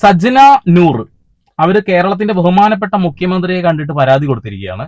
സജ്ന നൂർ അവര് കേരളത്തിന്റെ ബഹുമാനപ്പെട്ട മുഖ്യമന്ത്രിയെ കണ്ടിട്ട് പരാതി കൊടുത്തിരിക്കുകയാണ്.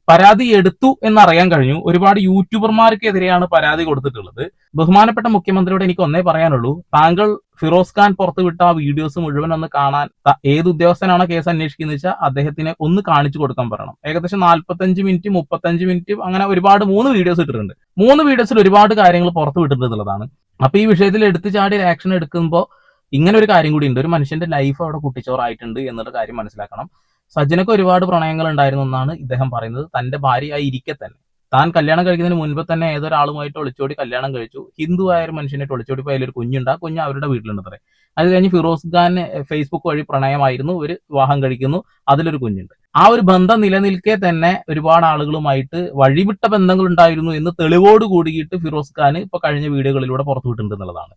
പരാതി എടുത്തു എന്നറിയാൻ കഴിഞ്ഞു. ഒരുപാട് യൂട്യൂബർമാർക്കെതിരെയാണ് പരാതി കൊടുത്തിട്ടുള്ളത്. ബഹുമാനപ്പെട്ട മുഖ്യമന്ത്രിയോട് എനിക്ക് ഒന്നേ പറയാനുള്ളൂ, താങ്കൾ ഫിറോസ് ഖാൻ പുറത്തുവിട്ട ആ വീഡിയോസ് മുഴുവൻ ഒന്ന് കാണാൻ ഏത് ഉദ്യോഗസ്ഥനാണോ കേസ് അന്വേഷിക്കുന്നത് വെച്ചാൽ അദ്ദേഹത്തിനെ ഒന്ന് കാണിച്ചു കൊടുക്കാൻ പറയണം. ഏകദേശം 45 മിനിറ്റ് 35 മിനിറ്റ് അങ്ങനെ ഒരുപാട് 3 വീഡിയോസ് ഇട്ടിട്ടുണ്ട്. 3 വീഡിയോസിൽ ഒരുപാട് കാര്യങ്ങൾ പുറത്തു വിട്ടിട്ടുള്ളതാണ്. അപ്പൊ ഈ വിഷയത്തിൽ എടുത്തു ചാടി ആക്ഷൻ എടുക്കുമ്പോൾ ഇങ്ങനെ ഒരു കാര്യം കൂടി ഉണ്ട്. ഒരു മനുഷ്യന്റെ ലൈഫ് അവിടെ കുട്ടിച്ചോറായിട്ടുണ്ട് എന്നുള്ള കാര്യം മനസ്സിലാക്കണം. സജ്ജനക്ക് ഒരുപാട് പ്രണയങ്ങൾ ഉണ്ടായിരുന്നു എന്നാണ് ഇദ്ദേഹം പറയുന്നത്. തന്റെ ഭാര്യയായി ഇരിക്കെ തന്നെ താൻ കല്യാണം കഴിക്കുന്നതിന് മുൻപ് തന്നെ ഏതൊരാളുമായിട്ട് ഒളിച്ചോടി കല്യാണം കഴിച്ചു. ഹിന്ദു ആയ ഒരു മനുഷ്യനായിട്ട് ഒളിച്ചോടി പോയ ഒരു കുഞ്ഞുണ്ട്. ആ കുഞ്ഞ് അവരുടെ വീട്ടിലുണ്ട് അത്രേ. അത് കഴിഞ്ഞ് ഫിറോസ് ഖാൻ ഫേസ്ബുക്ക് വഴി പ്രണയമായിരുന്നു, ഒരു വിവാഹം കഴിക്കുന്നു, അതിലൊരു കുഞ്ഞുണ്ട്. ആ ഒരു ബന്ധം നിലനിൽക്കെ തന്നെ ഒരുപാട് ആളുകളുമായിട്ട് വഴിവിട്ട ബന്ധങ്ങൾ ഉണ്ടായിരുന്നു എന്ന് തെളിവോട് കൂടിയിട്ട് ഫിറോസ് ഖാൻ ഇപ്പൊ കഴിഞ്ഞ വീഡിയോകളിലൂടെ പുറത്തുവിട്ടിട്ടുണ്ട് എന്നുള്ളതാണ്.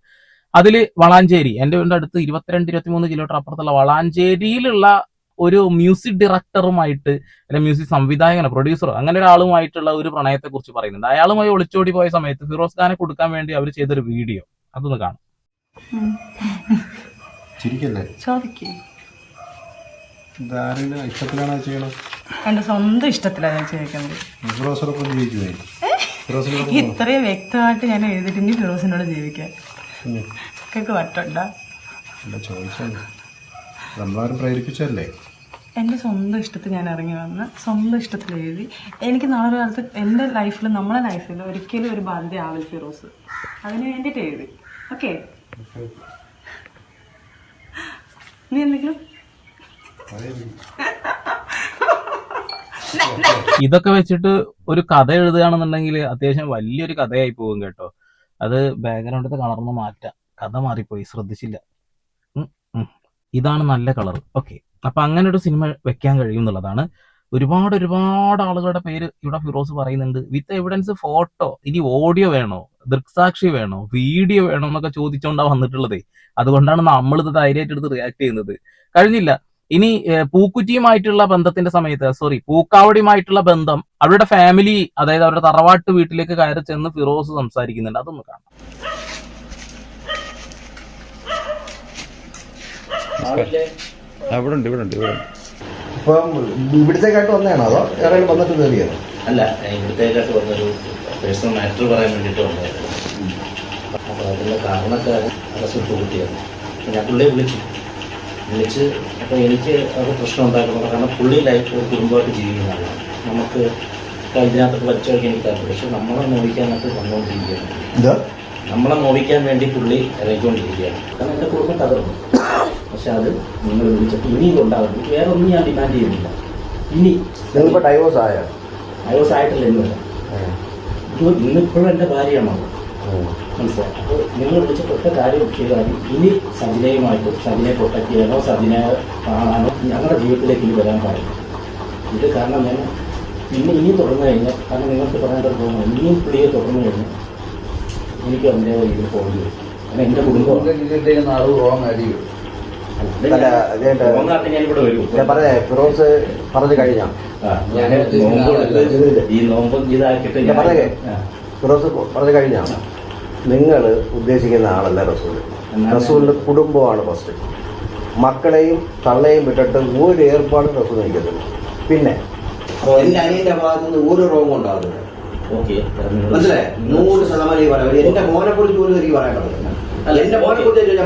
അതില് വളാഞ്ചേരി, എന്റെ വീടിന്റെ അടുത്ത് 22-23 കിലോമീറ്റർ അപ്പുറത്തുള്ള വളാഞ്ചേരിയിലുള്ള ഒരു മ്യൂസിക് ഡയറക്ടറുമായിട്ട് അല്ലെങ്കിൽ മ്യൂസിക് സംവിധായകനോ പ്രൊഡ്യൂസറോ അങ്ങനെ ഒരാളുമായിട്ടുള്ള ഒരു പ്രണയത്തെ കുറിച്ച് പറയുന്നുണ്ട്. അയാളുമായി ഒളിച്ചോടി പോയ സമയത്ത് ഫിറോസ് ഖാനെ കൊടുക്കാൻ വേണ്ടി അവർ ചെയ്തൊരു വീഡിയോ അതൊന്ന് കാണാം. എന്റെ സ്വന്തം ഇഷ്ടത്തിലാണ് ചോദിക്കുന്നത്. ഇത്രയും വ്യക്തമായിട്ട് ഞാൻ എഴുതിയിട്ടെങ്കിൽ ഫിറോസിനോട് ജീവിക്കാൻ വട്ടുണ്ടോ? പ്രേരിപ്പിച്ചല്ലേ? എൻ്റെ സ്വന്തം ഇഷ്ടത്തിൽ ഞാൻ ഇറങ്ങി വന്ന് സ്വന്തം ഇഷ്ടത്തിൽ എഴുതി. എനിക്ക് നാളെ കാലത്ത് എൻ്റെ ലൈഫിൽ നമ്മളെ ലൈഫിൽ ഒരിക്കലും ഒരു ബാധ്യത ആവില്ല ഫിറോസ്. അതിന് വേണ്ടിയിട്ട് എഴുതി. ഓക്കെ, നീ എന്തെങ്കിലും ഇതൊക്കെ വെച്ചിട്ട് ഒരു കഥ എഴുതുകയാണെന്നുണ്ടെങ്കിൽ അത്യാവശ്യം വലിയൊരു കഥയായി പോകും കേട്ടോ. അത് ബാക്ക്ഗ്രൗണ്ടിലത്തെ കളർന്ന് മാറ്റാം. കഥ മാറിപ്പോയി, ശ്രദ്ധിച്ചില്ല. ഇതാണ് നല്ല കളർ. ഓക്കെ, അപ്പൊ അങ്ങനെ ഒരു സിനിമ വെക്കാൻ കഴിയും എന്നുള്ളതാണ്. ഒരുപാട് ആളുകളുടെ പേര് ഇവിടെ ഫിറോസ് പറയുന്നുണ്ട്. വിത്ത് എവിഡൻസ്, ഫോട്ടോ, ഇനി ഓഡിയോ വേണോ, ദൃക്സാക്ഷി വേണോ, വീഡിയോ വേണോ എന്നൊക്കെ ചോദിച്ചോണ്ടാ വന്നിട്ടുള്ളത്. അതുകൊണ്ടാണ് നമ്മളിത് ധൈര്യമായിട്ട് എടുത്ത് റിയാക്ട് ചെയ്യുന്നത്. കഴിഞ്ഞില്ല. ഇനി പൂക്കുറ്റിയുമായിട്ടുള്ള ബന്ധത്തിന്റെ സമയത്ത് പൂക്കാവടിയുമായിട്ടുള്ള ബന്ധം, അവരുടെ ഫാമിലി, അതായത് അവരുടെ തറവാട്ട് വീട്ടിലേക്ക് കയറി ചെന്ന് ഫിറോസ് സംസാരിക്കുന്നുണ്ട്. അതൊന്ന് കാണാം. ഇപ്പം ഇവിടത്തേക്കായിട്ട് വന്നതാണോ അതോ വേറെ വന്നിട്ട് കയറിയത്? അല്ല, ഇവിടത്തേക്കായിട്ട് വന്നൊരു പേഴ്സണൽ മാറ്റർ പറയാൻ വേണ്ടിയിട്ട് വന്നതായിരുന്നു. അപ്പോൾ അതിൻ്റെ കാരണക്കാരൻ അറസ്റ്റ് കൂട്ടിയായിരുന്നു. ഞാൻ പുള്ളിയെ വിളിച്ച് അപ്പോൾ എനിക്ക് അത് പ്രശ്നം ഉണ്ടാക്കുന്നത് കാരണം പുള്ളി ലൈഫ് ഒരു കുടുംബമായിട്ട് ജീവിക്കുന്ന ആളാണ്. നമുക്ക് ഇതിനകത്തൊക്കെ വലിച്ചൊക്കെ എനിക്കറിയാം. പക്ഷെ നമ്മളെ നോവിക്കാനായിട്ട് വന്നുകൊണ്ടിരിക്കുകയാണ്. നമ്മളെ നോവിക്കാൻ വേണ്ടി പുള്ളി ഇറങ്ങിക്കൊണ്ടിരിക്കുകയാണ്. കാരണം എൻ്റെ കുടുംബം തകർന്നു. പക്ഷെ അത് നിങ്ങൾ വിളിച്ചിട്ട് ഇനിയും ഉണ്ടാകും. വേറെ ഒന്നും ഞാൻ ഡിമാൻഡ് ചെയ്യുന്നില്ല. ഇനി നിങ്ങളിപ്പോൾ ഡൈവോഴ്സ് ആയിട്ടില്ല. ഇന്നിപ്പോഴും എൻ്റെ ഭാര്യയാണോ മനസ്സിലായി. അപ്പോൾ നിങ്ങൾ വിളിച്ചിട്ടൊറ്റ കാര്യം ചെയ്താൽ ഇനി സജിനയുമായിട്ട് സജിനെ പ്രൊട്ടക്ട് ചെയ്യാനോ സജിനെ കാണാനോ ഞങ്ങളുടെ ജീവിതത്തിലേക്ക് ഇനി വരാൻ പാടില്ല. ഇത് കാരണം ഞാൻ ഇനി തുടർന്നു കഴിഞ്ഞാൽ, കാരണം നിങ്ങൾക്ക് പറയാൻ തോന്നുന്നു, ഇനിയും പുള്ളിയെ തുടർന്നു കഴിഞ്ഞാൽ എനിക്ക് അതിൻ്റെ രീതിയിൽ പോകേണ്ടി വരും. കാരണം എൻ്റെ കുടുംബം ഞാനിവിടെ വരും. ഫിറോസ് പറഞ്ഞു കഴിഞ്ഞാ ഈ നോമ്പ് ഇതാക്കിയിട്ട് ഫിറോസ് പറഞ്ഞു കഴിഞ്ഞാ നിങ്ങൾ ഉദ്ദേശിക്കുന്ന ആളല്ല റസൂൽ. റസൂലിന്റെ കുടുംബമാണ് ഫസ്റ്റ്. മക്കളെയും തള്ളയും വിട്ടിട്ട് ഒരു ഏർപ്പാടും റസൂൽ നിൽക്കത്തില്ല. പിന്നെ എന്റെ അനിയന്റെ ഭാഗത്തുനിന്ന് ഒരു റോങ് ഉണ്ടാകുന്നത് മനസ്സിലായി. 100% പറയാം. എന്റെ മോനെ കുറിച്ച് പോലും എനിക്ക് പറയാൻ പറ്റില്ല. അല്ല, എന്റെ മോനെ കുറിച്ച് എന്റെ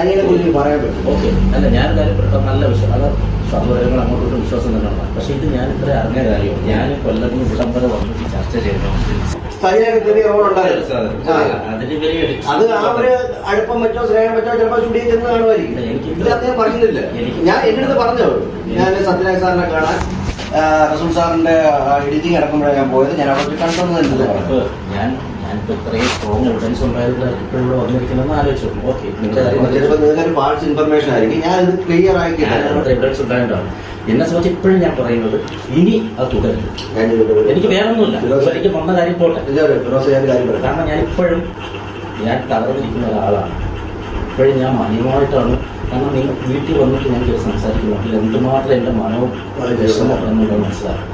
അനിയനെ കുറിച്ച് പറയാൻ പറ്റും. ഓക്കെ, അല്ല ഞാൻ കാര്യം നല്ല വിശ്വാസം, അത് സഹോദരങ്ങൾ അങ്ങോട്ടൊരു വിശ്വാസം തന്നെയാണ്. പക്ഷെ ഇത് ഞാൻ ഇത്ര അറിഞ്ഞ കാര്യമാണ്. ഞാൻ കൊല്ലത്തിന് ഇവിടം വരെ വന്നിട്ട് ചർച്ച ചെയ്യണം. അത് ആ ഒരു അടുപ്പം വെച്ചോ സ്നേഹം വെച്ചോ ചിലപ്പോൾ സ്റ്റുഡിയോ ചെന്ന് കാണുമായിരിക്കും. ഇത് അദ്ദേഹം പറയുന്നില്ല. ഞാൻ എന്റെ അടുത്ത് പറഞ്ഞോ, ഞാൻ സത്യനായക സാറിനെ കാണാൻ റസൂൽ സാറിന്റെ എഡിറ്റിംഗ് അടക്കുമ്പോഴാണ് ഞാൻ പോയത്. ഞാൻ അവിടെ കണ്ടു. ഞാനിപ്പോൾ ഇത്രയും സ്ട്രോങ് എവിഡൻസ് ഉണ്ടായത് ഇപ്പോൾ ഇവിടെ വന്നിരിക്കണമെന്ന് ആലോചിച്ചു. ഓക്കെ, ചിലപ്പോൾ നിങ്ങൾക്കൊരു ഫാൾസ് ഇൻഫർമേഷൻ ആയിരിക്കും. ഞാൻ ഇത് ക്ലിയർ ആയി എവിഡൻസ് ഉണ്ടായിട്ടാണ് എന്നെ സംബന്ധിച്ച് ഇപ്പോഴും ഞാൻ പറയുന്നത് ഇനി അത് തുടരും. എനിക്ക് വേറൊന്നുമില്ല, എനിക്ക് വന്ന കാര്യം പോട്ടെ. കാരണം ഞാൻ ഇപ്പോഴും ഞാൻ തളർന്നിരിക്കുന്ന ഒരാളാണ്. ഇപ്പോഴും ഞാൻ മാന്യമായിട്ടാണ്. കാരണം നിങ്ങൾ വീട്ടിൽ വന്നിട്ട് ഞാൻ സംസാരിക്കുന്നുണ്ടെങ്കിൽ എന്തുമാത്രം എൻ്റെ വിഷമം എന്നുള്ളത് മനസ്സിലാക്കും.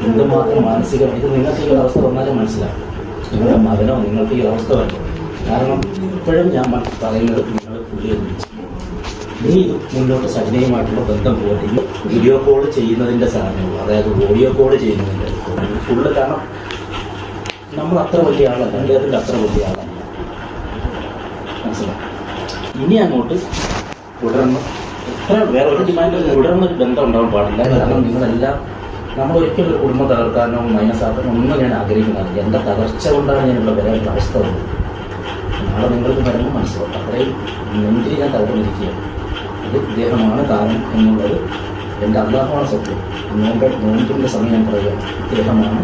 എന്തുമാത്രം മാനസികം ഇത് നിങ്ങൾക്ക് ഈ അവസ്ഥ വന്നാലും മനസ്സിലാക്കും. നിങ്ങളുടെ മകനോ നിങ്ങൾക്ക് ഈ അവസ്ഥ വരും. കാരണം ഇപ്പോഴും ഞാൻ പറയുന്നത് നിങ്ങൾ പുള്ളിയെ വിളിച്ചു, നീ മുന്നോട്ട് സജനയുമായിട്ടുള്ള ബന്ധം പോലെ ഈ വീഡിയോ കോൾ ചെയ്യുന്നതിൻ്റെ സാധനങ്ങൾ, അതായത് ഓഡിയോ കോൾ ചെയ്യുന്നതിൻ്റെ ഫുള്ള്, കാരണം നമ്മൾ അത്ര വലിയ ആളല്ല, അദ്ദേഹത്തിൻ്റെ അത്ര വലിയ ആളല്ല, മനസ്സിലായി. ഇനി അങ്ങോട്ട് തുടർന്ന് എത്ര വേറെ ഒരു ഡിമാൻഡ് തുടർന്നൊരു ബന്ധം ഉണ്ടാവാൻ പാടില്ല. കാരണം നിങ്ങളെല്ലാം നമ്മളൊരിക്കലും ഒരു കുടുംബം തകർക്കാനോ മൈനസാക്കാനോ ഒന്നും ഞാൻ ആഗ്രഹിക്കുന്നതല്ല. എൻ്റെ തകർച്ച കൊണ്ടാണ് ഞാനിവിടെ വരാനുള്ള അവസ്ഥ വന്നത്. നാളെ നിങ്ങൾക്ക് വരുമ്പോൾ മനസ്സിലാവും. അത്രയും നെഞ്ചിൽ ഞാൻ തകർന്നിരിക്കുകയാണ്. അത് ഇദ്ദേഹമാണ് കാരണം എന്നുള്ളത് എൻ്റെ അല്ലാഹുവാണ് സത്യം. നോമ്പിൻ്റെ സമയം ഞാൻ പറയുകയാണ്, ഇദ്ദേഹമാണ്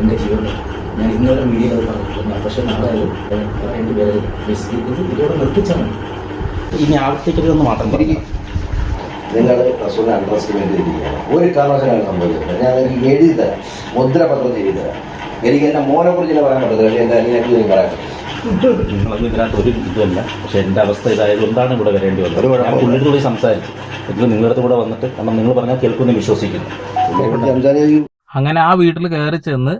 എൻ്റെ ജീവിതം. ഞാൻ ഇന്നലെ മീഡിയയിൽ അത് പറഞ്ഞിട്ടില്ല, പക്ഷേ നാളെ അത് പറയേണ്ടി വരും. ഇതോടെ നിർത്തിച്ചാൽ മതി. ഇനി ആവർത്തിക്കരുതെന്ന് മാത്രം പറയും. നിങ്ങൾ റസൂലിനെ അണ്ടർ എസ്റ്റിമേറ്റ് ചെയ്തിരിക്കുകയാണ്. ഒരു കാരണവശാലും സംഭവിക്കുന്നത് ഞാൻ എനിക്ക് എഴുതി തരാം, മുദ്രപത്രം എഴുതി തരാം. എനിക്ക് എൻ്റെ മോനെ കുറിച്ച് തന്നെ പറയാൻ പറ്റത്തില്ല, പക്ഷേ എൻ്റെ അനിയനെക്കുറിച്ച് എനിക്ക് പറയാൻ പറ്റില്ല. നിങ്ങളൊന്നും ഇതിനകത്ത് ഒരു ഇതല്ല, പക്ഷേ എൻ്റെ അവസ്ഥ ഇതായതുകൊണ്ടാണ് ഇവിടെ വരേണ്ടി വന്നത്. ഞാൻ പുള്ളിയുടെ കൂടി സംസാരിച്ചു, ഇത് നിങ്ങളുടെ കൂടെ വന്നിട്ട്, കാരണം നിങ്ങൾ പറഞ്ഞാൽ കേൾക്കുമെന്ന് വിശ്വസിക്കുന്നു. അങ്ങനെ ആ വീട്ടിൽ കയറി ചെന്ന്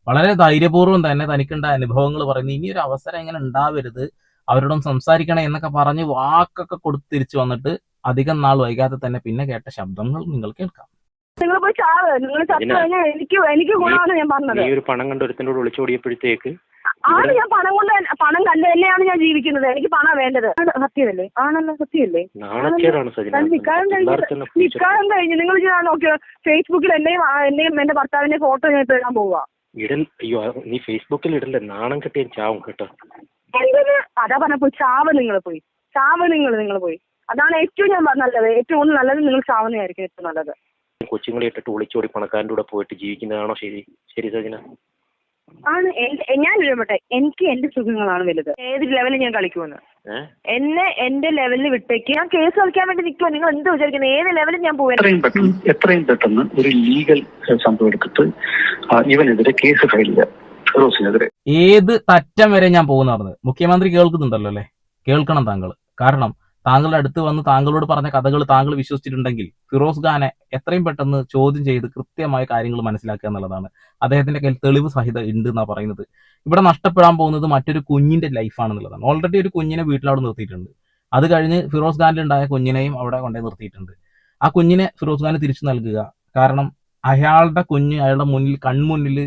വളരെ ധൈര്യപൂർവ്വം തന്നെ തനിക്കുണ്ടായ അനുഭവങ്ങൾ പറയുന്നു. ഇനിയൊരു അവസരം ഇങ്ങനെ ഉണ്ടാവരുത്, അവരോടും സംസാരിക്കണേ എന്നൊക്കെ പറഞ്ഞ് വാക്കൊക്കെ കൊടുത്ത് തിരിച്ചു വന്നിട്ട് അധികം നാൾ വൈകാതെ തന്നെ പിന്നെ കേട്ട ശബ്ദങ്ങൾ നിങ്ങൾ കേൾക്കാം. നിങ്ങൾ പോയി ചാവ്, നിങ്ങൾ ചത്തു കഴിഞ്ഞാൽ എനിക്ക് ഗുണമാണ് ഞാൻ പറഞ്ഞത്. ഈ ഒരു പണം കണ്ട് ഒരുത്തിനോട് വിളിച്ചോടിയപ്പോഴത്തേക്ക് ആണ് ഞാൻ പണം കണ്ട് തന്നെയാണ് ഞാൻ ജീവിക്കുന്നത്. എനിക്ക് പണം വേണ്ടത്. സത്യമല്ലേ? ആണല്ലോ, സത്യമല്ലേ? നാണക്കേടാണ് സജിന. നിക്കാരം കഴിഞ്ഞ് നിങ്ങൾ നോക്കിയോ, ഫേസ്ബുക്കിൽ എന്റെയും എന്റെ ഭർത്താവിന്റെ ഫോട്ടോ ഞാൻ ഇപ്പൊ ഇടാൻ പോവുക. അയ്യോ, നീ ഫേസ്ബുക്കിൽ ഇടല്ലേ, നാണം കെട്ടിയ ചാവും കേട്ടോ. അതാ പറഞ്ഞ പോയി ചാവ്, നിങ്ങൾ പോയി. അതാണ് ഏറ്റവും ഞാൻ നല്ലത്. ഏറ്റവും നല്ലത് നിങ്ങൾ ചാവുന്നതായിരിക്കും ഏറ്റവും നല്ലത്. കൊച്ചുങ്ങളെ ഇട്ടിട്ട് ഒളിച്ചോടി പണക്കാരൻ്റെ കൂടെ പോയിട്ട് ജീവിക്കുന്നതാണോ ശരി സജിന? ആണ്. ഞാൻ ഇടപെട്ടെ, എനിക്ക് എന്റെ സുഖങ്ങളാണ് വലുത്. ഏത് ലെവലിൽ ഞാൻ കളിക്കുമെന്ന് എന്നെ എന്റെ ലെവലിൽ വിട്ടേക്ക്. ഞാൻ കേസ് കളിക്കാൻ വേണ്ടി നിൽക്കുമോ? നിങ്ങൾ എന്ത് വിചാരിക്കുന്നത്? ഏത് ലെവലിൽ ഞാൻ പോവാൻ? എത്രയും പെട്ടെന്ന് ഒരു ലീഗൽ സംഭവം എടുത്തിട്ട് ഇവനെതിരെ കേസ് ഫയൽ ചെയ്യാം, ഫിറോസിനെതിരെ. ഏത് തറ്റം വരെ ഞാൻ പോകുന്ന പറഞ്ഞത് മുഖ്യമന്ത്രി കേൾക്കുന്നുണ്ടല്ലോ അല്ലേ? കേൾക്കണം താങ്കൾ. കാരണം താങ്കളുടെ അടുത്ത് വന്ന് താങ്കളോട് പറഞ്ഞ കഥകൾ താങ്കൾ വിശ്വസിച്ചിട്ടുണ്ടെങ്കിൽ ഫിറോസ് ഖാനെ എത്രയും പെട്ടെന്ന് ചോദ്യം ചെയ്ത് കൃത്യമായ കാര്യങ്ങൾ മനസ്സിലാക്കുക എന്നുള്ളതാണ്. അദ്ദേഹത്തിന്റെ കയ്യിൽ തെളിവ് സഹിതം ഉണ്ട് എന്നാണ് പറയുന്നത്. ഇവിടെ നഷ്ടപ്പെടാൻ പോകുന്നത് മറ്റൊരു കുഞ്ഞിന്റെ ലൈഫാണെന്നുള്ളതാണ്. ഓൾറെഡി ഒരു കുഞ്ഞിനെ വീട്ടിലവിടെ നിർത്തിയിട്ടുണ്ട്. അത് കഴിഞ്ഞ് ഫിറോസ് ഖാനിൽ ഉണ്ടായ കുഞ്ഞിനെയും അവിടെ കൊണ്ടേ നിർത്തിയിട്ടുണ്ട്. ആ കുഞ്ഞിനെ ഫിറോസ് ഖാന് തിരിച്ചു നൽകുക. കാരണം അയാളുടെ കുഞ്ഞ് അയാളുടെ മുന്നിൽ കൺമുന്നിൽ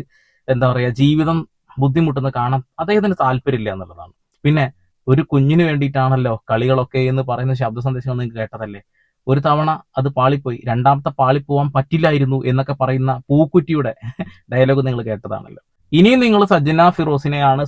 എന്താ പറയുക, ജീവിതം ബുദ്ധിമുട്ടുന്ന കാണാൻ അദ്ദേഹത്തിന് താല്പര്യമില്ല എന്നുള്ളതാണ്. പിന്നെ ഒരു കുഞ്ഞിന് വേണ്ടിയിട്ടാണല്ലോ കളികളൊക്കെ എന്ന് പറയുന്ന ശബ്ദ സന്ദേശം നിങ്ങൾക്ക് കേട്ടതല്ലേ? ഒരു തവണ അത് പാളിപ്പോയി, രണ്ടാമത്തെ പാളിപ്പോവാൻ പറ്റില്ലായിരുന്നു എന്നൊക്കെ പറയുന്ന പൂക്കുറ്റിയുടെ ഡയലോഗ് നിങ്ങൾ കേട്ടതാണല്ലോ. ഇനിയും നിങ്ങൾ സജ്ജനയെയാണ്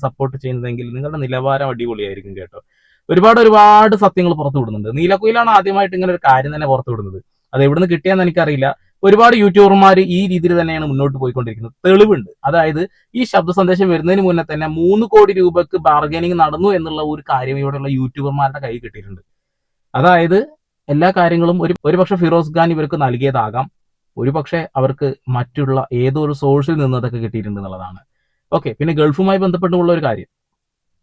സപ്പോർട്ട് ചെയ്യുന്നതെങ്കിൽ നിങ്ങളുടെ നിലവാരം അടിപൊളിയായിരിക്കും കേട്ടോ. ഒരുപാട് സത്യങ്ങൾ പുറത്തു വിടുന്നുണ്ട്. നീലക്കുയിലാണ് ആദ്യമായിട്ട് ഇങ്ങനെ ഒരു കാര്യം തന്നെ പുറത്തു വിടുന്നത്. അത് എവിടുന്ന് കിട്ടിയെന്ന് എനിക്കറിയില്ല. ഒരുപാട് യൂട്യൂബർമാർ ഈ രീതിയിൽ തന്നെയാണ് മുന്നോട്ട് പോയിക്കൊണ്ടിരിക്കുന്നത്. തെളിവുണ്ട്. അതായത് ഈ ശബ്ദ സന്ദേശം വരുന്നതിന് മുന്നേ തന്നെ 3 കോടി രൂപക്ക് ബാർഗനിങ് നടന്നു എന്നുള്ള ഒരു കാര്യം ഇവിടെയുള്ള യൂട്യൂബർമാരുടെ കയ്യിൽ കിട്ടിയിട്ടുണ്ട്. അതായത് എല്ലാ കാര്യങ്ങളും ഒരുപക്ഷെ ഫിറോസ് ഖാൻ ഇവർക്ക് നൽകിയതാകാം, ഒരുപക്ഷെ അവർക്ക് മറ്റുള്ള ഏതോ ഒരു സോഴ്സിൽ നിന്ന് അതൊക്കെ കിട്ടിയിട്ടുണ്ട് എന്നുള്ളതാണ്. ഓക്കെ, പിന്നെ ഗൾഫുമായി ബന്ധപ്പെട്ടുള്ള ഒരു കാര്യം,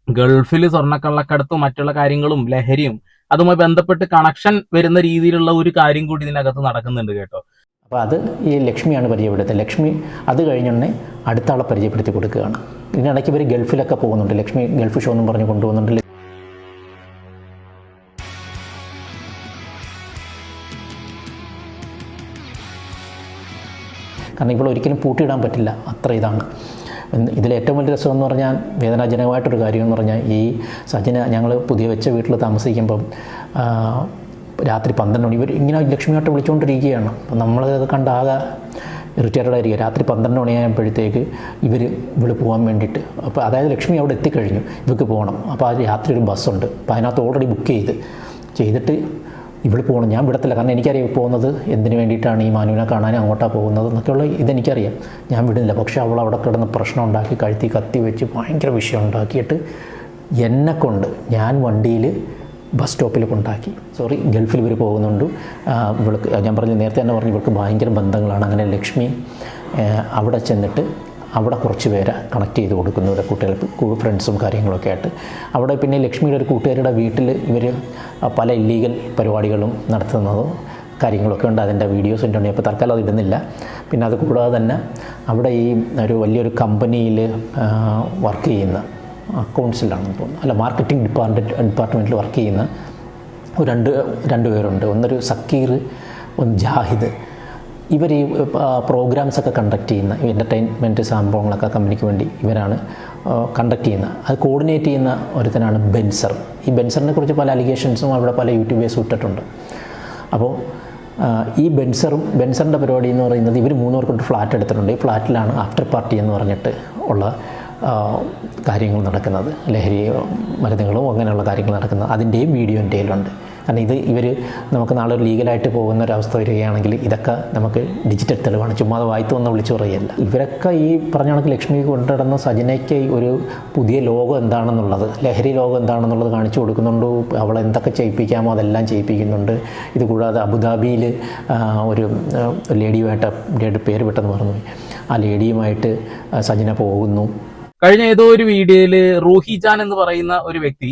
ഗൾഫിൽ സ്വർണ്ണക്കള്ളക്കടത്തും മറ്റുള്ള കാര്യങ്ങളും ലഹരിയും അതുമായി ബന്ധപ്പെട്ട് കണക്ഷൻ വരുന്ന രീതിയിലുള്ള ഒരു കാര്യം കൂടി ഇതിനകത്ത് നടക്കുന്നുണ്ട് കേട്ടോ. അപ്പോൾ അത് ഈ ലക്ഷ്മിയാണ് പരിചയപ്പെടുത്തുക. ലക്ഷ്മി അത് കഴിഞ്ഞുടനെ അടുത്ത ആളെ പരിചയപ്പെടുത്തി കൊടുക്കുകയാണ്. ഇതിനിടയ്ക്ക് ഇവർ ഗൾഫിലൊക്കെ പോകുന്നുണ്ട്. ലക്ഷ്മി ഗൾഫ് ഷോ എന്നും പറഞ്ഞ് കൊണ്ടുപോകുന്നുണ്ട്. കാരണം ഇപ്പോൾ ഒരിക്കലും പൂട്ടിയിടാൻ പറ്റില്ല, അത്ര ഇതാണ്. ഇതിലേറ്റവും വലിയ രസം എന്ന് പറഞ്ഞാൽ, വേദനാജനകമായിട്ടൊരു കാര്യം എന്ന് പറഞ്ഞാൽ, ഈ സജിന ഞങ്ങൾ പുതിയ വെച്ച വീട്ടിൽ താമസിക്കുമ്പം രാത്രി 12 മണി ഇവർ ഇങ്ങനെ ലക്ഷ്മിയായിട്ട് വിളിച്ചുകൊണ്ടിരിക്കുകയാണ്. അപ്പം നമ്മളത് കണ്ടാകെ ഇറിറ്റേറ്റഡ് ആയിരിക്കുക. രാത്രി 12 മണിയായപ്പോഴത്തേക്ക് ഇവൾ പോകാൻ വേണ്ടിയിട്ട്, അപ്പോൾ അതായത് ലക്ഷ്മി അവിടെ എത്തിക്കഴിഞ്ഞു, ഇവർക്ക് പോകണം. അപ്പോൾ ആ രാത്രി ഒരു ബസ്സുണ്ട്, അപ്പോൾ അതിനകത്ത് ഓൾറെഡി ബുക്ക് ചെയ്തിട്ട് ഇവിടെ പോകണം. ഞാൻ വിടത്തില്ല, കാരണം എനിക്കറിയാം പോകുന്നത് എന്തിനു വേണ്ടിയിട്ടാണ്, ഈ മാനുവിനെ കാണാൻ അങ്ങോട്ടാണ് പോകുന്നത് എന്നൊക്കെയുള്ള ഇതെനിക്കറിയാം. ഞാൻ വിടില്ല. പക്ഷേ അവൾ അവിടെ കിടന്ന് പ്രശ്നം ഉണ്ടാക്കി, കഴുത്തി കത്തി വെച്ച് ഭയങ്കര വിഷയം ഉണ്ടാക്കിയിട്ട് എന്നെക്കൊണ്ട് ഞാൻ വണ്ടിയിൽ ബസ് സ്റ്റോപ്പിൽ കൊണ്ടാക്കി. ഗൾഫിൽ ഇവർ പോകുന്നുണ്ട്. ഇവൾക്ക് ഞാൻ പറഞ്ഞു, നേരത്തെ തന്നെ പറഞ്ഞു, ഇവൾക്ക് ഭയങ്കര ബന്ധങ്ങളാണ്. അങ്ങനെ ലക്ഷ്മി അവിടെ ചെന്നിട്ട് അവിടെ കുറച്ച് പേരെ കണക്ട് ചെയ്ത് കൊടുക്കുന്നു, ഇവിടെ കുട്ടികൾക്ക് ഫ്രണ്ട്സും കാര്യങ്ങളൊക്കെ ആയിട്ട്. അവിടെ പിന്നെ ലക്ഷ്മിയുടെ ഒരു കൂട്ടുകാരുടെ വീട്ടിൽ ഇവർ പല ഇല്ലീഗൽ പരിപാടികളും നടത്തുന്നതും കാര്യങ്ങളൊക്കെ ഉണ്ട്. അതിൻ്റെ വീഡിയോസ് ഉണ്ട്. അപ്പോൾ തൽക്കാലം അത് ഇടുന്നില്ല. പിന്നെ അത് കൂടാതെ തന്നെ അവിടെ ഈ ഒരു വലിയൊരു കമ്പനിയിൽ വർക്ക് ചെയ്യുന്ന അക്കൗണ്ട്സിലാണെന്ന് തോന്നുന്നു, അല്ല മാർക്കറ്റിംഗ് ഡിപ്പാർട്ട്മെൻറ്റിൽ വർക്ക് ചെയ്യുന്ന രണ്ട് പേരുണ്ട്. ഒന്നൊരു സക്കീർ, ഒന്ന് ജാഹിദ്. ഇവർ ഈ പ്രോഗ്രാംസൊക്കെ കണ്ടക്ട് ചെയ്യുന്ന എൻ്റർടൈൻമെൻറ്റ് സംഭവങ്ങളൊക്കെ കമ്പനിക്ക് വേണ്ടി ഇവരാണ് കണ്ടക്ട് ചെയ്യുന്നത്. അത് കോർഡിനേറ്റ് ചെയ്യുന്ന ഒരുത്തനാണ് ബെൻസർ. ഈ ബെൻസറിനെ കുറിച്ച് പല അലിഗേഷൻസും അവിടെ പല യൂട്യൂബേഴ്സ് ഇട്ടിട്ടുണ്ട്. അപ്പോൾ ഈ ബെൻസറിൻ്റെ പരിപാടി എന്ന് പറയുന്നത്, ഇവർ 3 പേർക്കൊരു ഫ്ലാറ്റ് എടുത്തിട്ടുണ്ട്. ഈ ഫ്ലാറ്റിലാണ് ആഫ്റ്റർ പാർട്ടി എന്ന് പറഞ്ഞിട്ട് ഉള്ള കാര്യങ്ങൾ നടക്കുന്നത്, ലഹരി മരുന്നുകളും അങ്ങനെയുള്ള കാര്യങ്ങൾ നടക്കുന്നത്. അതിൻ്റെയും വീഡിയോ എൻ്റെ കയ്യിലുണ്ട്. കാരണം ഇവർ നമുക്ക് നാളെ ലീഗലായിട്ട് പോകുന്ന ഒരവസ്ഥ വരികയാണെങ്കിൽ ഇതൊക്കെ നമുക്ക് ഡിജിറ്റൽ തെളിവാണ്, ചുമ്മാ അത് വായിത്ത് വന്ന് വിളിച്ചു പറയുകയല്ല. ഇവരൊക്കെ ഈ പറഞ്ഞ കണക്ക് ലക്ഷ്മി കൊണ്ടുനടന്ന സജനയ്ക്ക് ഒരു പുതിയ ലോകം എന്താണെന്നുള്ളത്, ലഹരി ലോകം എന്താണെന്നുള്ളത് കാണിച്ചു കൊടുക്കുന്നുണ്ട്. അവളെ എന്തൊക്കെ ചെയ്യിപ്പിക്കാമോ അതെല്ലാം ചെയ്യിപ്പിക്കുന്നുണ്ട്. ഇതുകൂടാതെ അബുദാബിയിൽ ഒരു ലേഡിയുമായിട്ട് പേര് പെട്ടെന്ന് മറന്നുപോയി, ആ ലേഡിയുമായിട്ട് സജന പോകുന്നു. കഴിഞ്ഞ ഏതോ ഒരു വീഡിയോയിൽ റൂഹിജാൻ എന്ന് പറയുന്ന ഒരു വ്യക്തി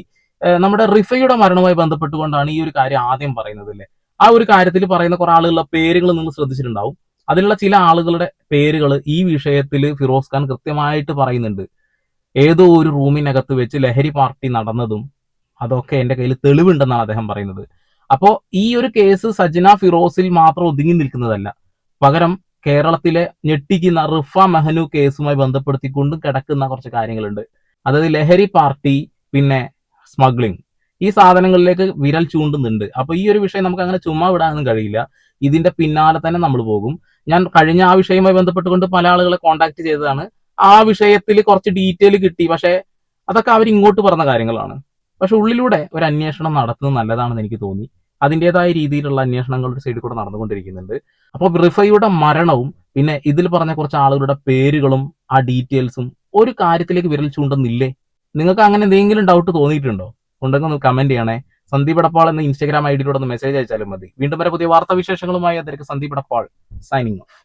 നമ്മുടെ റിഫയുടെ മരണവുമായി ബന്ധപ്പെട്ടുകൊണ്ടാണ് ഈ ഒരു കാര്യം ആദ്യം പറയുന്നത് അല്ലേ. ആ ഒരു കാര്യത്തിൽ പറയുന്ന കുറെ ആളുകളുടെ പേരുകൾ നിങ്ങൾ ശ്രദ്ധിച്ചിട്ടുണ്ടാവും. അതിലുള്ള ചില ആളുകളുടെ പേരുകൾ ഈ വിഷയത്തിൽ ഫിറോസ് ഖാൻ കൃത്യമായിട്ട് പറയുന്നുണ്ട്. ഏതോ ഒരു റൂമിനകത്ത് വെച്ച് ലഹരി പാർട്ടി നടന്നതും അതൊക്കെ എൻ്റെ കയ്യിൽ തെളിവുണ്ടെന്നാണ് അദ്ദേഹം പറയുന്നത്. അപ്പോൾ ഈ ഒരു കേസ് സജന ഫിറോസിൽ മാത്രം ഒതുങ്ങി നിൽക്കുന്നതല്ല, പകരം കേരളത്തിലെ ഞെട്ടിക്കുന്ന റിഫ മെഹനു കേസുമായി ബന്ധപ്പെടുത്തിക്കൊണ്ട് കിടക്കുന്ന കുറച്ച് കാര്യങ്ങളുണ്ട്. അതായത് ലഹരി പാർട്ടി, പിന്നെ സ്മഗ്ലിംഗ്, ഈ സാധനങ്ങളിലേക്ക് വിരൽ ചൂണ്ടുന്നുണ്ട്. അപ്പൊ ഈ ഒരു വിഷയം നമുക്ക് അങ്ങനെ ചുമ്മാ വിടാനൊന്നും കഴിയില്ല. ഇതിന്റെ പിന്നാലെ തന്നെ നമ്മൾ പോകും. ഞാൻ കഴിഞ്ഞ ആ വിഷയവുമായി ബന്ധപ്പെട്ടുകൊണ്ട് പല ആളുകളെ കോൺടാക്ട് ചെയ്തതാണ്. ആ വിഷയത്തിൽ കുറച്ച് ഡീറ്റെയിൽ കിട്ടി, പക്ഷെ അതൊക്കെ അവർ ഇങ്ങോട്ട് പറഞ്ഞ കാര്യങ്ങളാണ്. പക്ഷെ ഉള്ളിലൂടെ ഒരു അന്വേഷണം നടത്തുന്നത് നല്ലതാണെന്ന് എനിക്ക് തോന്നി. അതിൻ്റെതായ രീതിയിലുള്ള അന്വേഷണങ്ങൾ ഒരു സൈഡിൽ കൂടെ നടന്നുകൊണ്ടിരിക്കുന്നുണ്ട്. അപ്പോൾ റിഫയുടെ മരണവും പിന്നെ ഇതിൽ പറഞ്ഞ കുറച്ച് ആളുകളുടെ പേരുകളും ആ ഡീറ്റെയിൽസും ഒരു കാര്യത്തിലേക്ക് വിരൽ ചൂണ്ടുന്നില്ലേ? നിങ്ങൾക്ക് അങ്ങനെ എന്തെങ്കിലും ഡൗട്ട് തോന്നിയിട്ടുണ്ടോ? ഉണ്ടെങ്കിൽ ഒന്ന് കമന്റ് ചെയ്യണേ. സന്ദീപ് എടപ്പാൾ എന്ന ഇൻസ്റ്റാഗ്രാം ഐഡിയിലൂടെ ഒന്ന് മെസ്സേജ് അയച്ചാലും മതി. വീണ്ടും വരെ പുതിയ വാർത്താവിശേഷങ്ങളുമായി അതിലേക്ക് സന്ദീപ് എടപ്പാൾ സൈനിങ് ഓഫ്.